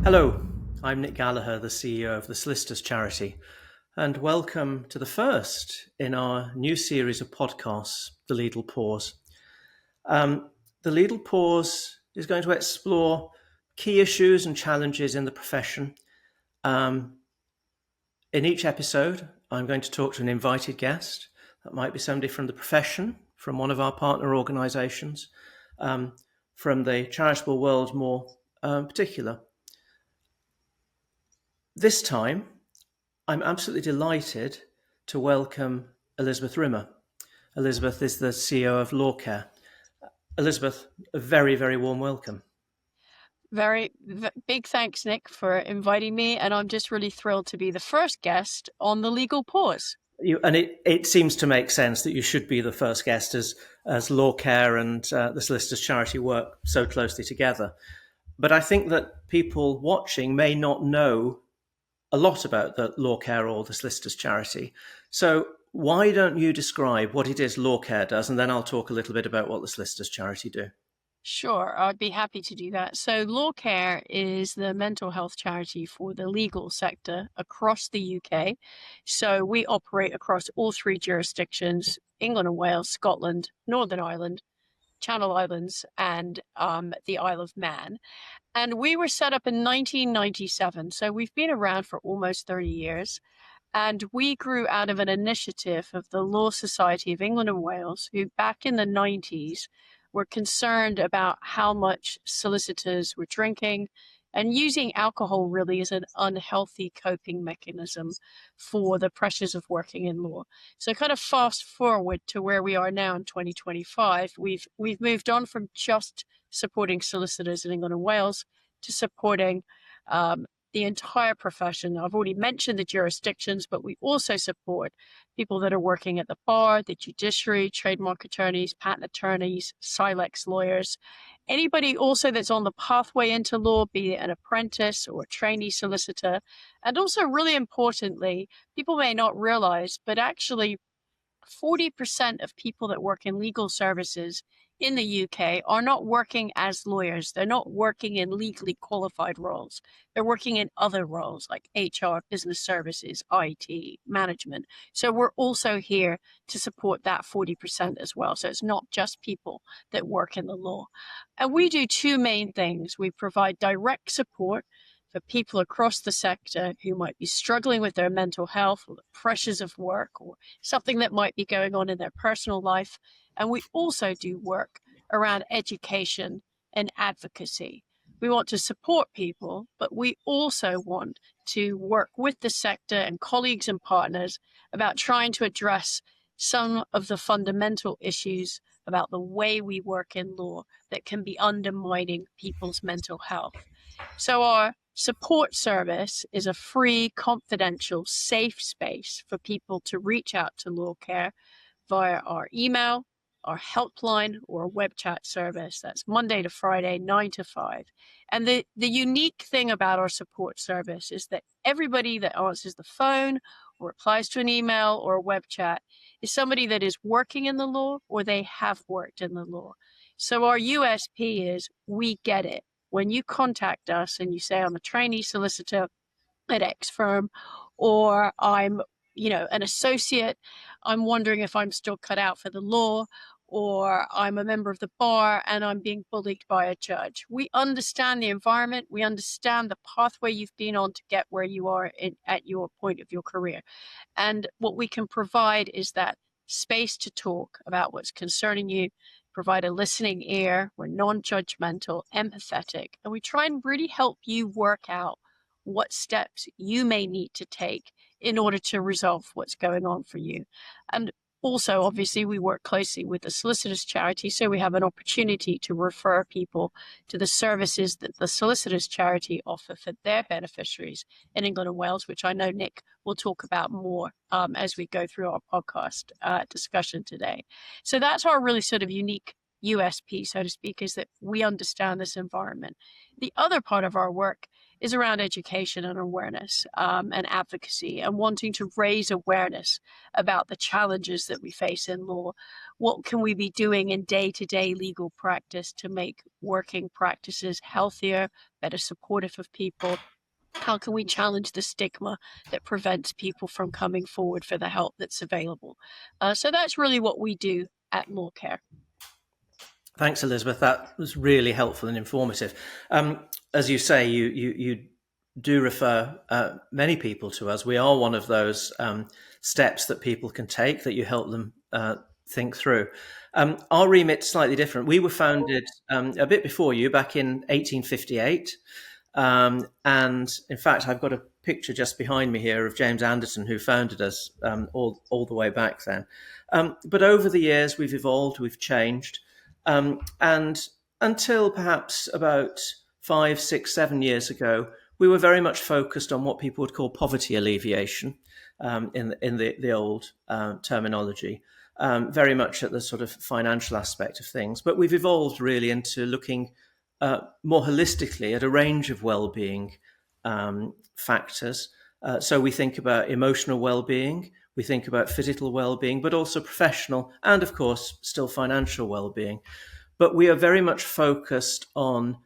Hello, I'm Nick Gallagher, the CEO of the Solicitors Charity, and welcome to the first in our new series of podcasts, The Legal Pause. The Legal Pause is going to explore key issues and challenges in the profession. In each episode, I'm going to talk to an invited guest. That might be somebody from the profession, from one of our partner organisations, from the charitable world more particular. This time, I'm absolutely delighted to welcome Elizabeth Rimmer. Elizabeth is the CEO of LawCare. Elizabeth, a very, very warm welcome. Big thanks, Nick, for inviting me. And I'm just really thrilled to be the first guest on the Legal Pause. It seems to make sense that you should be the first guest as LawCare and the Solicitors Charity work so closely together. But I think that people watching may not know a lot about the LawCare or the Solicitors Charity. So why don't you describe what it is LawCare does, and then I'll talk a little bit about what the Solicitors Charity do. Sure, I'd be happy to do that. So LawCare is the mental health charity for the legal sector across the UK. So we operate across all three jurisdictions, England and Wales, Scotland, Northern Ireland, Channel Islands, and the Isle of Man. And we were set up in 1997. So we've been around for almost 30 years. And we grew out of an initiative of the Law Society of England and Wales, who back in the 90s were concerned about how much solicitors were drinking and using alcohol really as an unhealthy coping mechanism for the pressures of working in law. So kind of fast forward to where we are now in 2025, we've moved on from just supporting solicitors in England and Wales to supporting the entire profession. I've already mentioned the jurisdictions, but we also support people that are working at the bar, the judiciary, trademark attorneys, patent attorneys, Silex lawyers, anybody also that's on the pathway into law, be it an apprentice or a trainee solicitor. And also, really importantly, people may not realize, but actually 40% of people that work in legal services in the UK are not working as lawyers. They're not working in legally qualified roles. They're working in other roles like HR, business services, IT, management. So we're also here to support that 40% as well. So it's not just people that work in the law. And we do two main things. We provide direct support for people across the sector who might be struggling with their mental health or the pressures of work or something that might be going on in their personal life. And we also do work around education and advocacy. We want to support people, but we also want to work with the sector and colleagues and partners about trying to address some of the fundamental issues about the way we work in law that can be undermining people's mental health. So our support service is a free, confidential, safe space for people to reach out to LawCare via our email, our helpline, or web chat service. That's Monday to Friday, 9 to 5. And the unique thing about our support service is that everybody that answers the phone or replies to an email or a web chat is somebody that is working in the law or they have worked in the law. So our USP is we get it. When you contact us and you say, I'm a trainee solicitor at X firm, or I'm, an associate, I'm wondering if I'm still cut out for the law, or I'm a member of the bar and I'm being bullied by a judge. We understand the environment. We understand the pathway you've been on to get where you are at your point of your career. And what we can provide is that space to talk about what's concerning you, provide a listening ear. We're non-judgmental, empathetic, and we try and really help you work out what steps you may need to take in order to resolve what's going on for you. And also, obviously, we work closely with the Solicitors Charity, so we have an opportunity to refer people to the services that the Solicitors Charity offer for their beneficiaries in England and Wales, which I know Nick will talk about more as we go through our podcast discussion today. So that's our really sort of unique USP, so to speak, is that we understand this environment. The other part of our work is around education and awareness, and advocacy, and wanting to raise awareness about the challenges that we face in law. What can we be doing in day-to-day legal practice to make working practices healthier, better supportive of people? How can we challenge the stigma that prevents people from coming forward for the help that's available? So that's really what we do at LawCare. Thanks, Elizabeth. That was really helpful and informative. As you say, you do refer many people to us. We are one of those steps that people can take that you help them think through. Our remit's slightly different. We were founded a bit before you, back in 1858. And in fact, I've got a picture just behind me here of James Anderson, who founded us all the way back then. But over the years, we've evolved, we've changed. And until perhaps about 5, 6, 7 years ago, we were very much focused on what people would call poverty alleviation in the old terminology, very much at the sort of financial aspect of things. But we've evolved really into looking more holistically at a range of well-being factors. So we think about emotional well-being, we think about physical well-being, but also professional and, of course, still financial well-being. But we are very much focused on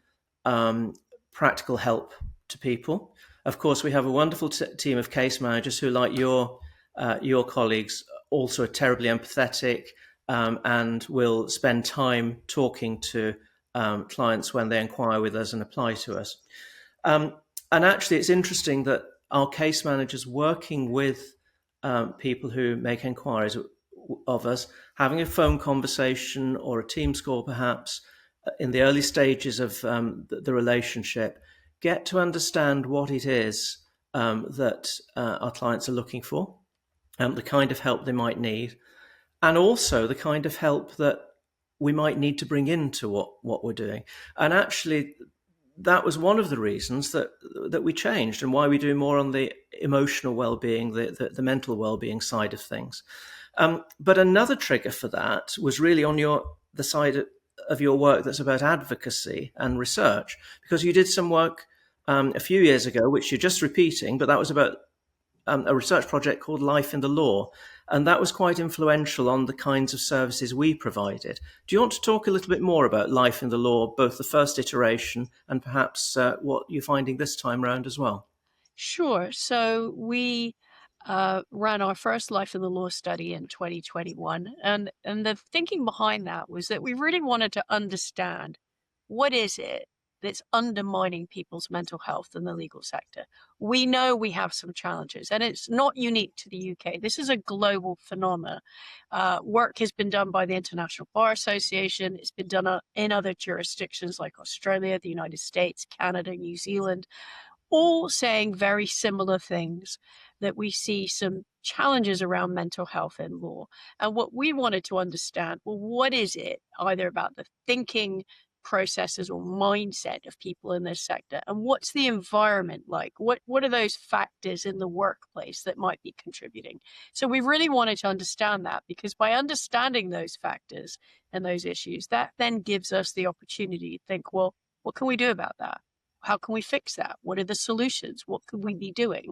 practical help to people. Of course, we have a wonderful team of case managers who, like your colleagues, also are terribly empathetic and will spend time talking to clients when they inquire with us and apply to us. And actually, it's interesting that our case managers working with people who make inquiries of us, having a phone conversation or a Teams call perhaps in the early stages of the relationship, get to understand what it is that our clients are looking for, the kind of help they might need, and also the kind of help that we might need to bring into what we're doing. And actually, that was one of the reasons that we changed and why we do more on the emotional well-being, the mental well-being side of things. But another trigger for that was really on the side of your work that's about advocacy and research, because you did some work a few years ago, which you're just repeating, but that was about a research project called Life in the Law. And that was quite influential on the kinds of services we provided. Do you want to talk a little bit more about Life in the Law, both the first iteration and perhaps what you're finding this time around as well? Sure. So we ran our first Life in the Law study in 2021. And the thinking behind that was that we really wanted to understand what is it that's undermining people's mental health in the legal sector. We know we have some challenges, and it's not unique to the UK. This is a global phenomenon. Work has been done by the International Bar Association. It's been done in other jurisdictions like Australia, the United States, Canada, New Zealand, all saying very similar things, that we see some challenges around mental health in law. And what we wanted to understand, well, what is it either about the thinking processes or mindset of people in this sector, and what's the environment like? What are those factors in the workplace that might be contributing? So we really wanted to understand that, because by understanding those factors and those issues, that then gives us the opportunity to think, well, what can we do about that? How can we fix that? What are the solutions? What could we be doing?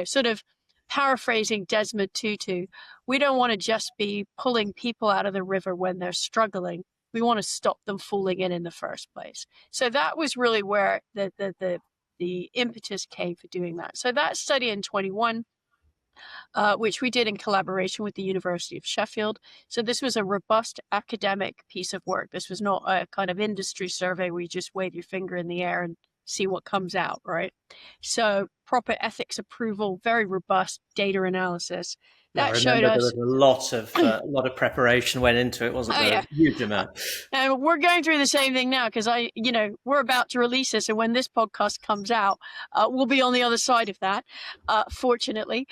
Sort of paraphrasing Desmond Tutu, we don't want to just be pulling people out of the river when they're struggling. We want to stop them falling in the first place. So that was really where the impetus came for doing that. So that study in 21, which we did in collaboration with the University of Sheffield. So this was a robust academic piece of work. This was not a kind of industry survey where you just wave your finger in the air and see what comes out, right? So proper ethics approval, very robust data analysis. That I showed remember there us was a lot of preparation went into it, wasn't oh there? yeah, A huge amount. and we're going through the same thing now, because we're about to release this, and when this podcast comes out, we'll be on the other side of that, fortunately.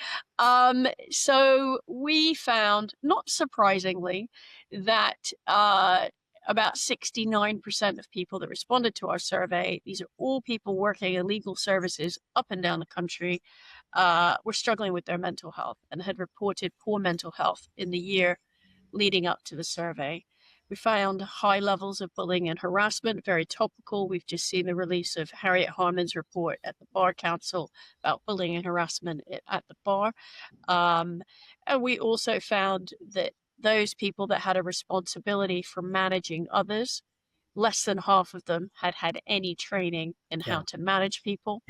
So we found, not surprisingly, that about 69% of people that responded to our survey, these are all people working in legal services up and down the country, were struggling with their mental health and had reported poor mental health in the year leading up to the survey. We found high levels of bullying and harassment, very topical. We've just seen the release of Harriet Harman's report at the Bar Council about bullying and harassment at the bar. And we also found that those people that had a responsibility for managing others, less than half of them had had any training in how to manage people.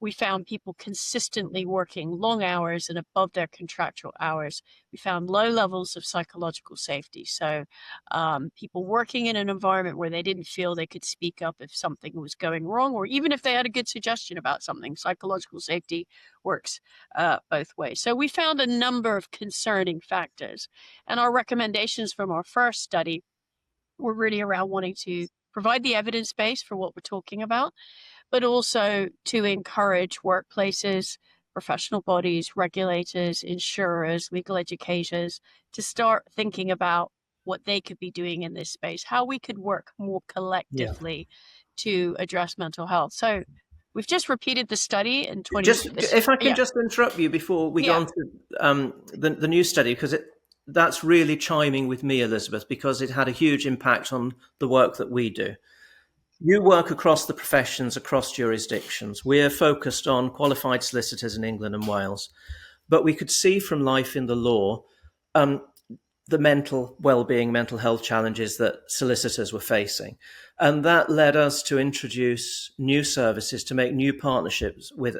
We found people consistently working long hours and above their contractual hours. We found low levels of psychological safety. So people working in an environment where they didn't feel they could speak up if something was going wrong, or even if they had a good suggestion about something. Psychological safety works both ways. So we found a number of concerning factors. And our recommendations from our first study were really around wanting to provide the evidence base for what we're talking about, but also to encourage workplaces, professional bodies, regulators, insurers, legal educators to start thinking about what they could be doing in this space, how we could work more collectively to address mental health. So we've just repeated the study in 20. If I can just interrupt you before we go on to the new study, because that's really chiming with me, Elizabeth, because it had a huge impact on the work that we do. You work across the professions, across jurisdictions. We're focused on qualified solicitors in England and Wales. But we could see from life in the law the mental well-being, mental health challenges that solicitors were facing. And that led us to introduce new services, to make new partnerships with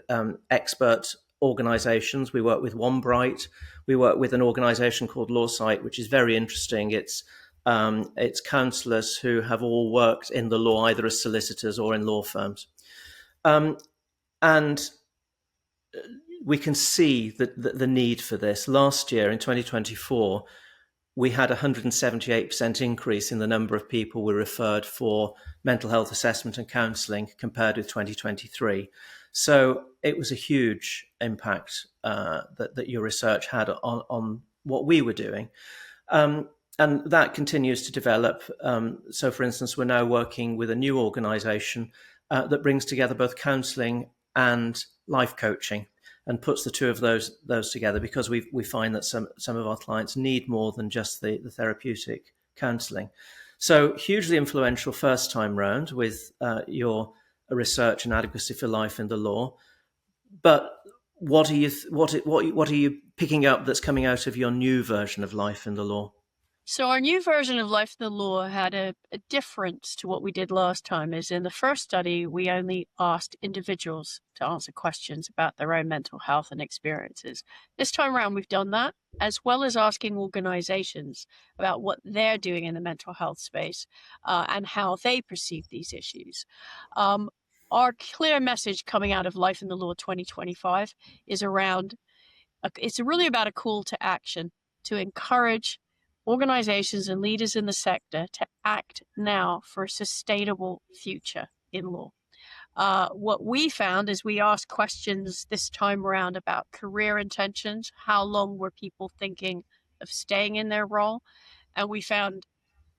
expert organizations. We work with One Bright. We work with an organization called LawSight, which is very interesting. It's counsellors who have all worked in the law, either as solicitors or in law firms. And we can see the need for this. Last year, in 2024, we had a 178% increase in the number of people we referred for mental health assessment and counselling compared with 2023. So it was a huge impact that your research had on what we were doing. And that continues to develop. So, for instance, we're now working with a new organisation that brings together both counselling and life coaching, and puts the two of those together, because we find that some of our clients need more than just the therapeutic counselling. So, hugely influential first time round with your research and advocacy for life in the law. But what are you picking up that's coming out of your new version of life in the law? So our new version of Life in the Law had a difference to what we did last time. Is in the first study, we only asked individuals to answer questions about their own mental health and experiences. This time around, we've done that, as well as asking organizations about what they're doing in the mental health space and how they perceive these issues. Our clear message coming out of Life in the Law 2025 is around, it's really about a call to action to encourage organizations and leaders in the sector to act now for a sustainable future in law. What we found is we asked questions this time around about career intentions. How long were people thinking of staying in their role? And we found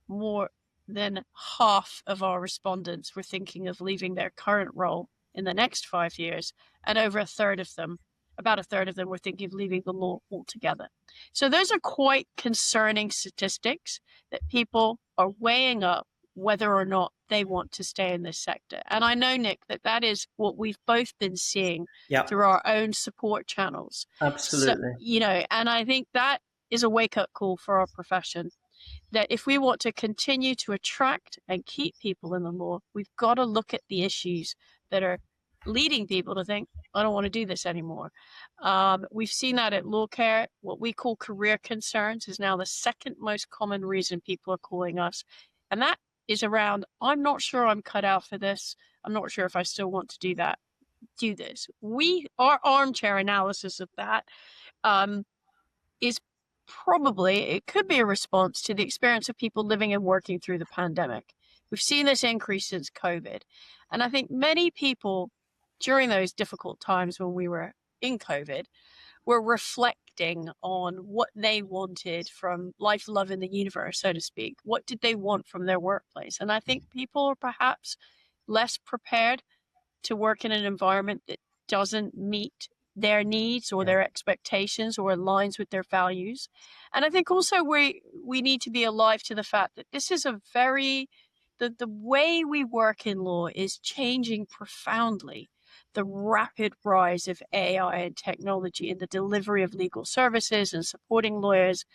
more than half of our respondents were thinking of leaving their current role in the next 5 years, and over about a third of them were thinking of leaving the law altogether. So those are quite concerning statistics that people are weighing up whether or not they want to stay in this sector. And I know, Nick, that is what we've both been seeing through our own support channels. Absolutely. So, and I think that is a wake-up call for our profession, that if we want to continue to attract and keep people in the law, we've got to look at the issues that are leading people to think, I don't want to do this anymore. We've seen that at LawCare. What we call career concerns is now the second most common reason people are calling us. And that is around, I'm not sure I'm cut out for this. I'm not sure if I still want to do this. Our armchair analysis of that is probably, it could be a response to the experience of people living and working through the pandemic. We've seen this increase since COVID. And I think many people during those difficult times when we were in COVID were reflecting on what they wanted from life, love, in the universe, so to speak. What did they want from their workplace? And I think people are perhaps less prepared to work in an environment that doesn't meet their needs or their expectations or aligns with their values. And I think also we need to be alive to the fact that this is a very, the way we work in law is changing profoundly. The rapid rise of AI and technology in the delivery of legal services and supporting lawyers,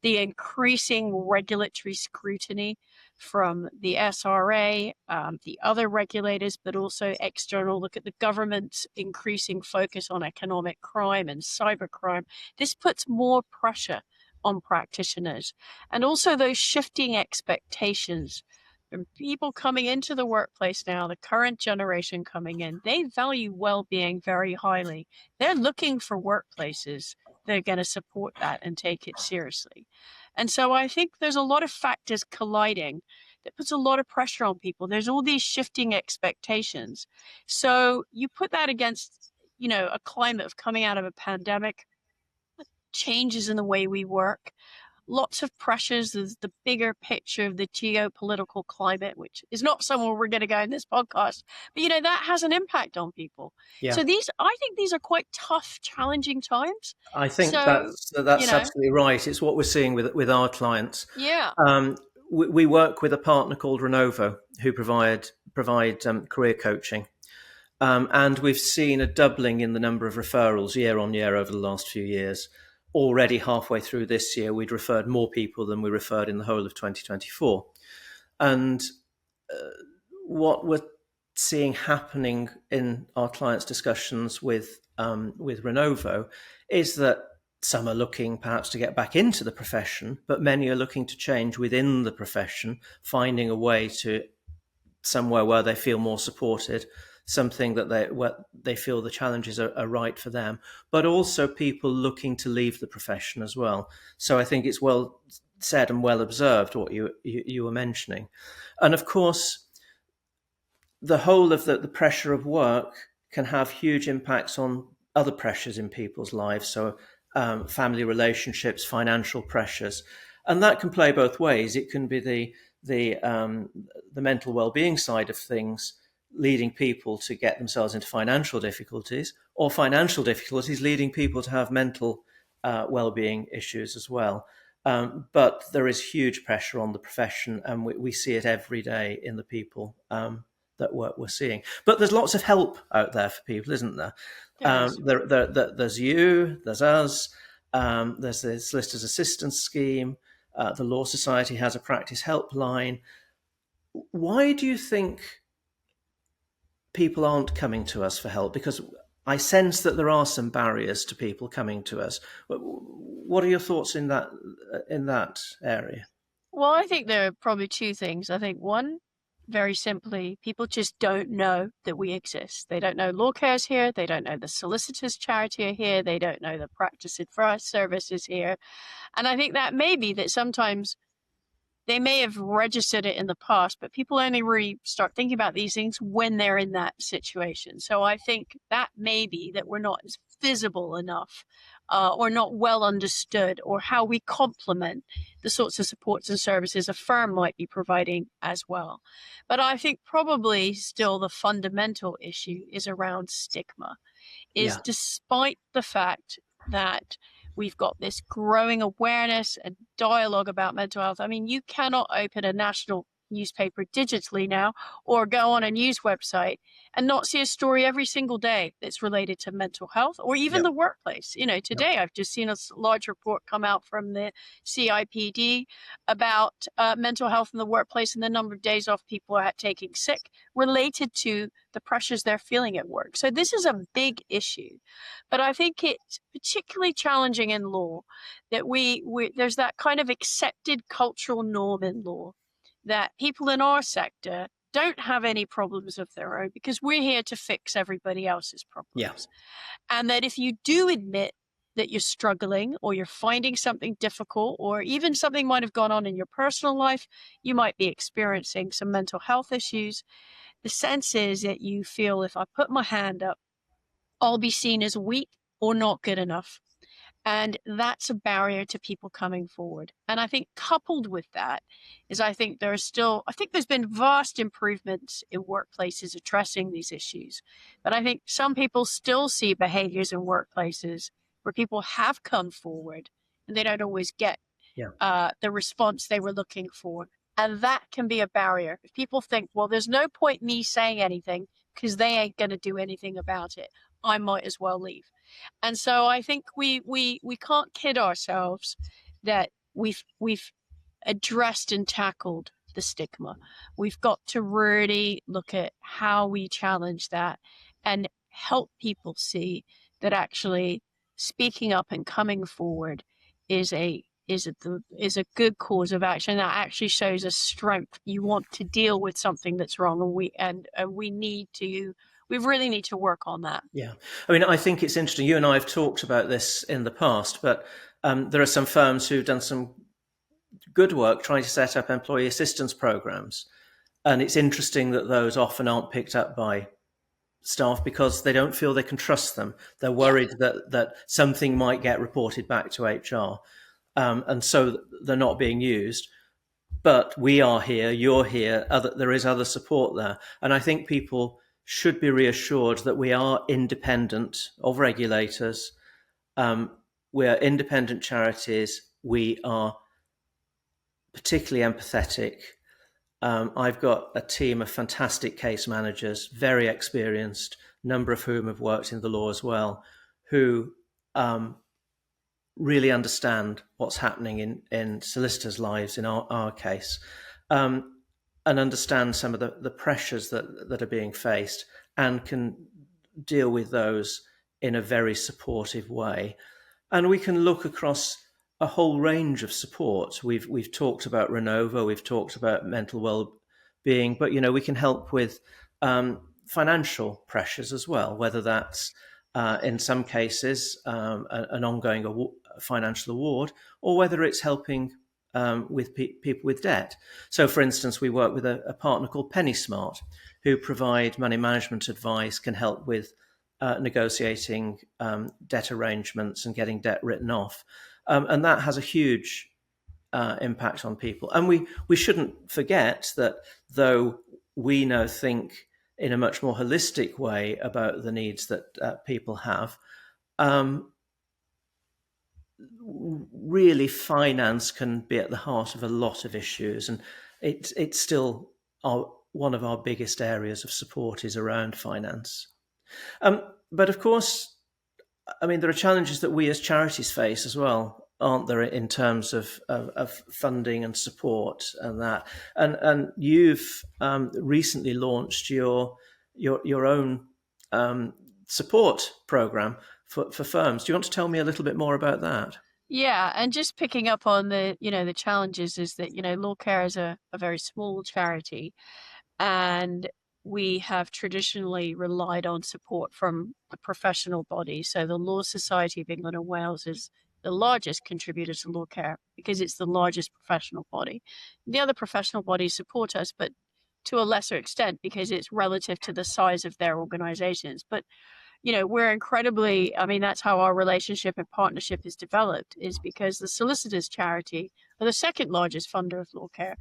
the increasing regulatory scrutiny from the SRA, the other regulators, but also external. Look at the government's increasing focus on economic crime and cybercrime. This puts more pressure on practitioners, and also those shifting expectations from people coming into the workplace now, the current generation coming in. They value well-being very highly. They're looking for workplaces that are going to support that and take it seriously. And so I think there's a lot of factors colliding that puts a lot of pressure on people. There's all these shifting expectations. So you put that against, a climate of coming out of a pandemic, changes in the way we work, lots of pressures. There's the bigger picture of the geopolitical climate, which is not somewhere we're going to go in this podcast, but that has an impact on people. Yeah. So I think these are quite tough, challenging times. I think So, that's absolutely right. It's what we're seeing with our clients. yeah. We work with a partner called Renovo who provide career coaching, and we've seen a doubling in the number of referrals year on year over the last few years. Already halfway through this year, we'd referred more people than we referred in the whole of 2024. And what we're seeing happening in our clients' discussions with Renovo is that some are looking perhaps to get back into the profession, but many are looking to change within the profession, finding a way to somewhere where they feel more supported, something that they feel the challenges are right for them, but also people looking to leave the profession as well. So I think it's well said and well observed what you were mentioning. And of course, the whole of the pressure of work can have huge impacts on other pressures in people's lives. So family relationships, financial pressures, and that can play both ways. It can be the mental well-being side of things, leading people to get themselves into financial difficulties, or financial difficulties leading people to have mental well-being issues as well. But there is huge pressure on the profession, and we see it every day in the people that we're seeing. But there's lots of help out there for people, isn't there? There's you, there's us, there's the Solicitors Assistance Scheme, the Law Society has a practice helpline. Why do you think people aren't coming to us for help? Because I sense that there are some barriers to people coming to us. What are your thoughts in that area? Well, I think there are probably two things. I think one, very simply, people just don't know that we exist. They don't know LawCare is here. They don't know the Solicitors Charity are here. They don't know the Practice Advice Service is here. And I think that may be that sometimes they may have registered it in the past, but people only really start thinking about these things when they're in that situation. So I think that may be that we're not as visible enough or not well understood, or how we complement the sorts of supports and services a firm might be providing as well. But I think probably still the fundamental issue is around stigma, is despite the fact that we've got this growing awareness and dialogue about mental health. I mean, you cannot open a national newspaper digitally now or go on a news website and not see a story every single day that's related to mental health or even the workplace. Today I've just seen a large report come out from the CIPD about mental health in the workplace and the number of days off people are taking sick related to the pressures they're feeling at work. So this is a big issue, but I think it's particularly challenging in law that we there's that kind of accepted cultural norm in law that people in our sector don't have any problems of their own because we're here to fix everybody else's problems. Yeah. And that if you do admit that you're struggling or you're finding something difficult, or even something might have gone on in your personal life, you might be experiencing some mental health issues, the sense is that you feel, if I put my hand up, I'll be seen as weak or not good enough. And that's a barrier to people coming forward. And I think coupled with that is I think there's been vast improvements in workplaces addressing these issues. But I think some people still see behaviors in workplaces where people have come forward and they don't always get Yeah. the response they were looking for. And that can be a barrier. If people think, well, there's no point me saying anything because they ain't going to do anything about it, I might as well leave. And so I think we can't kid ourselves that we've addressed and tackled the stigma. We've got to really look at how we challenge that and help people see that actually speaking up and coming forward is a good cause of action that actually shows a strength. You want to deal with something that's wrong, and we really need to work on that. Yeah. I mean, I think it's interesting. You and I have talked about this in the past, but there are some firms who've done some good work trying to set up employee assistance programs. And it's interesting that those often aren't picked up by staff because they don't feel they can trust them. They're worried that something might get reported back to HR. And so they're not being used. But we are here, you're here, there is other support there. And I think people should be reassured that we are independent of regulators. We are independent charities. We are particularly empathetic. I've got a team of fantastic case managers, very experienced, number of whom have worked in the law as well, who really understand what's happening in solicitors' lives in our case, and understand some of the pressures that are being faced and can deal with those in a very supportive way. And we can look across a whole range of support. We've talked about Renova, we've talked about mental well-being, but we can help with financial pressures as well, whether that's in some cases an ongoing financial award, or whether it's helping with people with debt. So, for instance, we work with a partner called Penny Smart, who provide money management advice, can help with negotiating debt arrangements and getting debt written off. And that has a huge impact on people. And we shouldn't forget that though we now think in a much more holistic way about the needs that people have, really finance can be at the heart of a lot of issues. And it's still one of our biggest areas of support is around finance. But of course, I mean, there are challenges that we as charities face as well, aren't there, in terms of funding and support and that. And you've recently launched your own support program for firms. Do you want to tell me a little bit more about that? Yeah, and just picking up on the challenges is that, LawCare is a very small charity, and we have traditionally relied on support from the professional body. So the Law Society of England and Wales is the largest contributor to LawCare because it's the largest professional body. The other professional bodies support us, but to a lesser extent because it's relative to the size of their organizations. But we're incredibly, I mean, that's how our relationship and partnership is developed, is because the Solicitors Charity are the second largest funder of LawCare.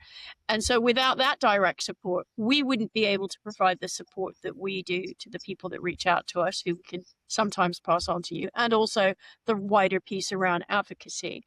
And so without that direct support, we wouldn't be able to provide the support that we do to the people that reach out to us, who we can sometimes pass on to you, and also the wider piece around advocacy.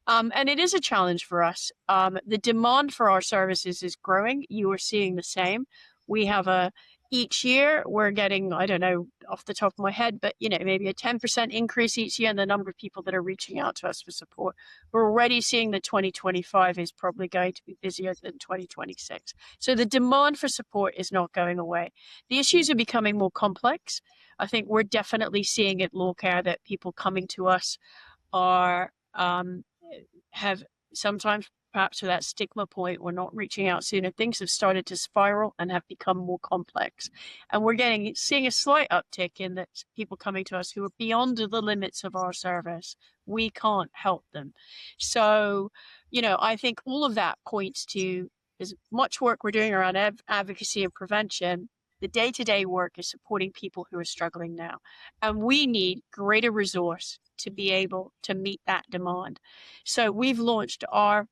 And it is a challenge for us. The demand for our services is growing. You are seeing the same. We have each year we're getting, I don't know off the top of my head, but maybe a 10% increase each year in the number of people that are reaching out to us for support. We're already seeing that 2025 is probably going to be busier than 2026. So the demand for support is not going away. The issues are becoming more complex. I think we're definitely seeing at LawCare that people coming to us are have sometimes, perhaps to that stigma point, we're not reaching out sooner. Things have started to spiral and have become more complex. And we're seeing a slight uptick in that people coming to us who are beyond the limits of our service. We can't help them. So, I think all of that points to as much work we're doing around advocacy and prevention, The day-to-day work is supporting people who are struggling now. And we need greater resource to be able to meet that demand. So we've launched our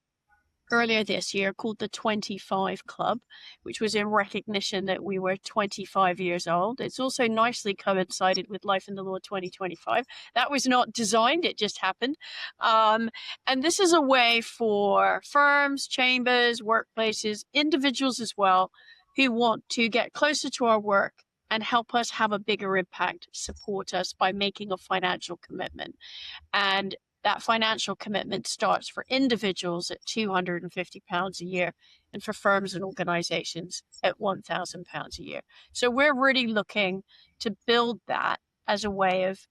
earlier this year called the 25 Club, which was in recognition that we were 25 years old. It's also nicely coincided with Life in the Law 2025. That was not designed, it just happened. And this is a way for firms, chambers, workplaces, individuals as well, who want to get closer to our work and help us have a bigger impact, support us by making a financial commitment. And that financial commitment starts for individuals at £250 a year and for firms and organizations at £1,000 a year. So we're really looking to build that as a way of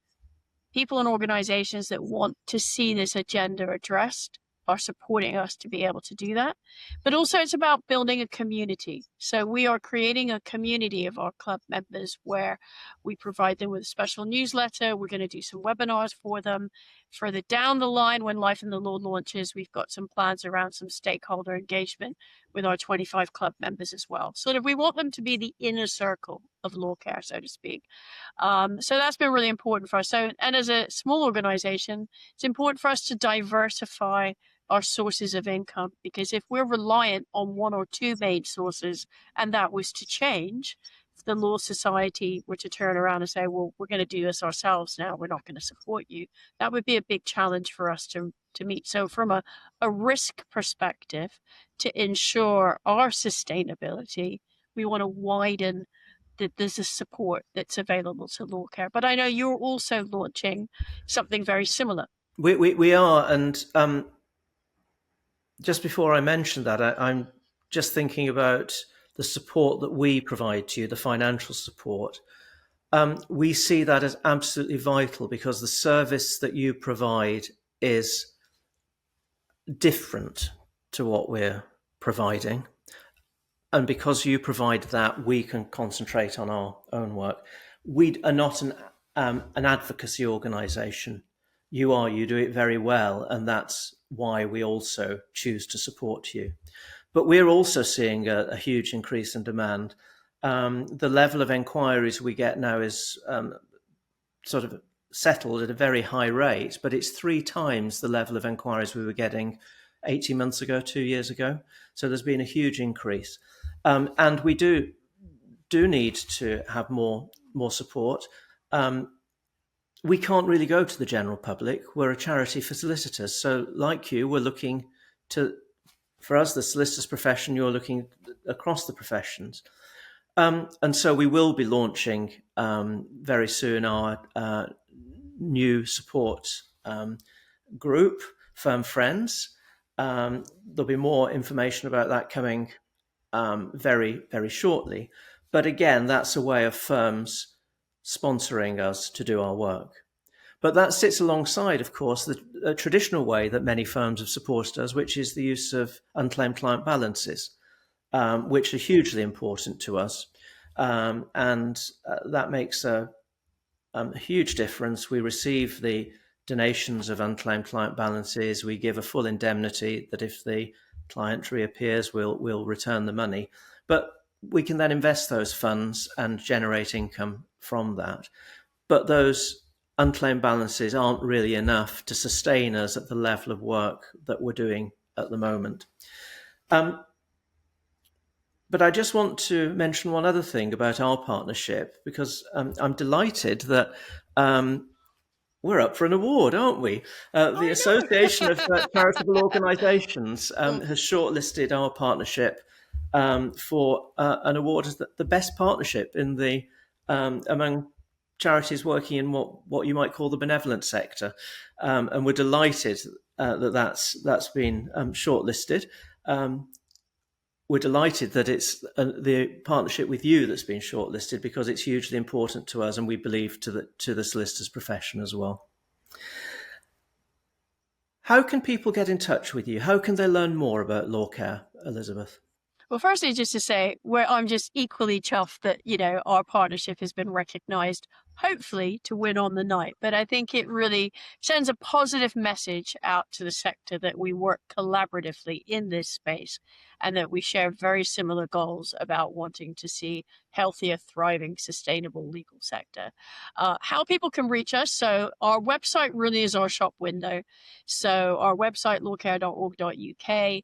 people and organizations that want to see this agenda addressed are supporting us to be able to do that. But also it's about building a community. So we are creating a community of our club members where we provide them with a special newsletter. We're going to do some webinars for them. Further down the line, when Life in the Law launches, we've got some plans around some stakeholder engagement with our 25 club members as well. So that we want them to be the inner circle of LawCare, so to speak. So that's been really important for us. So, and as a small organization, it's important for us to diversify our sources of income, because if we're reliant on one or two main sources and that was to change, if the Law Society were to turn around and say, well, we're going to do this ourselves now, we're not going to support you, that would be a big challenge for us to meet. So from a risk perspective, to ensure our sustainability, we want to widen that there's a support that's available to LawCare. But I know you're also launching something very similar. We are, and just before I mention that, I'm just thinking about the support that we provide to you, the financial support. We see that as absolutely vital because the service that you provide is different to what we're providing. And because you provide that, we can concentrate on our own work. We are not an advocacy organisation. You do it very well, and that's why we also choose to support you. But we're also seeing a huge increase in demand. The level of enquiries we get now is sort of settled at a very high rate, but it's 3 times the level of enquiries we were getting 18 months ago, 2 years ago. So there's been a huge increase. And we do need to have more support. We can't really go to the general public. We're a charity for solicitors. So like you, we're looking to, for us, the solicitors profession, you're looking across the professions. And so we will be launching very soon our new support group, Firm Friends. There'll be more information about that coming very, very shortly. But again, that's a way of firms sponsoring us to do our work. But that sits alongside, of course, the traditional way that many firms have supported us, which is the use of unclaimed client balances, which are hugely important to us. And that makes a huge difference. We receive the donations of unclaimed client balances. We give a full indemnity that if the client reappears, we'll return the money. But we can then invest those funds and generate income from that. But those unclaimed balances aren't really enough to sustain us at the level of work that we're doing at the moment. But I just want to mention one other thing about our partnership, because I'm delighted that we're up for an award, aren't we? The Association of Charitable Organisations has shortlisted our partnership for an award as the best partnership in the among charities working in what you might call the benevolent sector, and we're delighted that's been shortlisted. We're delighted that it's the partnership with you that's been shortlisted, because it's hugely important to us, and we believe to the solicitors profession as well. How can people get in touch with you? How can they learn more about LawCare, Elizabeth? Well, firstly, just to say, I'm just equally chuffed that, our partnership has been recognised hopefully to win on the night. But I think it really sends a positive message out to the sector that we work collaboratively in this space and that we share very similar goals about wanting to see healthier, thriving, sustainable legal sector. How people can reach us. So our website really is our shop window. So our website, lawcare.org.uk,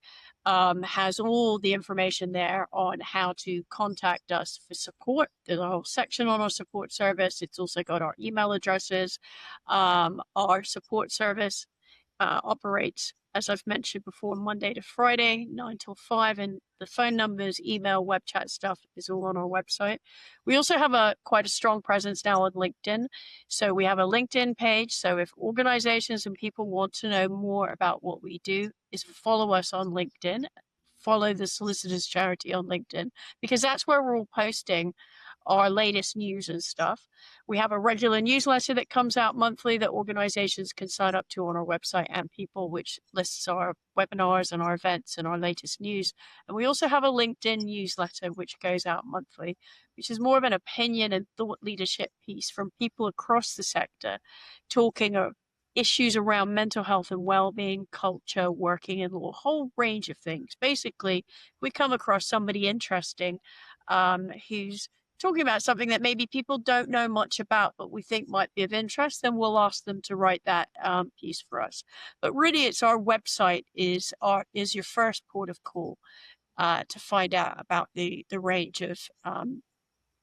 has all the information there on how to contact us for support. There's a whole section on our support service. It's also got our email addresses. Our support service operates, as I've mentioned before, Monday to Friday, 9 till 5, and the phone numbers, email, web chat stuff is all on our website. We also have quite a strong presence now on LinkedIn. So we have a LinkedIn page. So if organizations and people want to know more about what we do, is follow us on LinkedIn, follow the Solicitors Charity on LinkedIn, because that's where we're all posting our latest news and stuff. We have a regular newsletter that comes out monthly that organizations can sign up to on our website and people, which lists our webinars and our events and our latest news. And we also have a LinkedIn newsletter, which goes out monthly, which is more of an opinion and thought leadership piece from people across the sector talking of issues around mental health and well-being, culture, working in law, a whole range of things. Basically, we come across somebody interesting who's talking about something that maybe people don't know much about, but we think might be of interest, then we'll ask them to write that piece for us. But really, it's our website is your first port of call to find out about the range of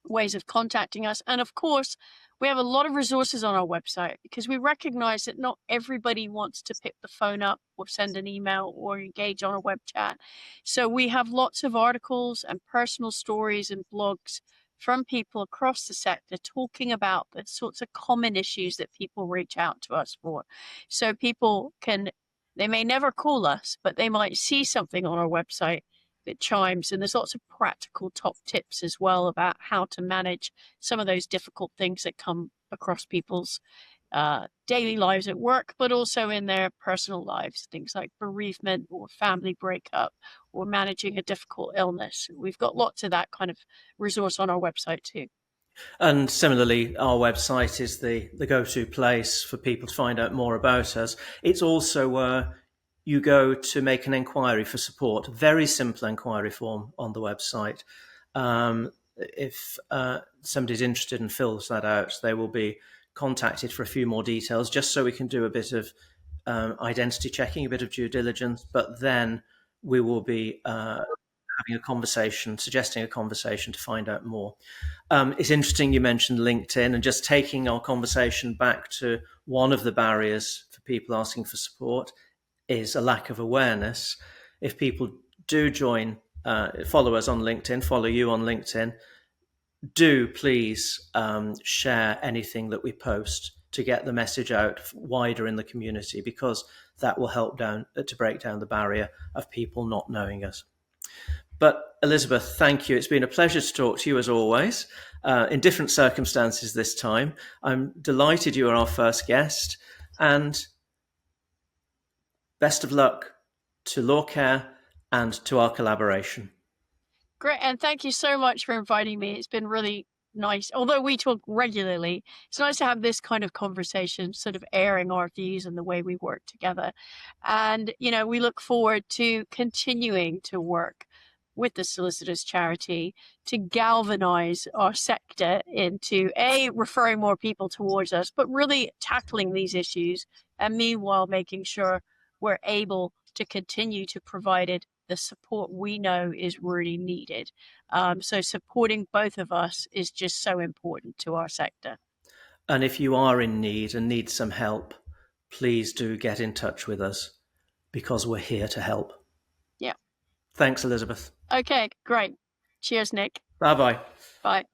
ways of contacting us. And of course, we have a lot of resources on our website because we recognize that not everybody wants to pick the phone up or send an email or engage on a web chat. So we have lots of articles and personal stories and blogs from people across the sector talking about the sorts of common issues that people reach out to us for. So they may never call us, but they might see something on our website that chimes, and there's lots of practical top tips as well about how to manage some of those difficult things that come across people's daily lives at work, but also in their personal lives, things like bereavement or family breakup or managing a difficult illness. We've got lots of that kind of resource on our website too. And similarly, our website is the go-to place for people to find out more about us. It's also where you go to make an inquiry for support. Very simple inquiry form on the website. If somebody's interested and fills that out, they will be contacted for a few more details, just so we can do a bit of identity checking, a bit of due diligence. But then we will be having a conversation, suggesting a conversation to find out more. It's interesting you mentioned LinkedIn, and just taking our conversation back to one of the barriers for people asking for support is a lack of awareness. If people do follow us on LinkedIn, follow you on LinkedIn, do please share anything that we post to get the message out wider in the community, because that will help to break down the barrier of people not knowing us. But Elizabeth, thank you. It's been a pleasure to talk to you as always, in different circumstances this time. I'm delighted you are our first guest, and best of luck to LawCare and to our collaboration. Great, and thank you so much for inviting me. It's been really nice. Although we talk regularly, it's nice to have this kind of conversation, sort of airing our views and the way we work together. And, we look forward to continuing to work with the Solicitors Charity to galvanize our sector into referring more people towards us, but really tackling these issues, and meanwhile making sure we're able to continue to provide the support we know is really needed. So supporting both of us is just so important to our sector. And if you are in need and need some help, please do get in touch with us, because we're here to help. Yeah. Thanks, Elizabeth. Okay, great. Cheers, Nick. Bye-bye. Bye.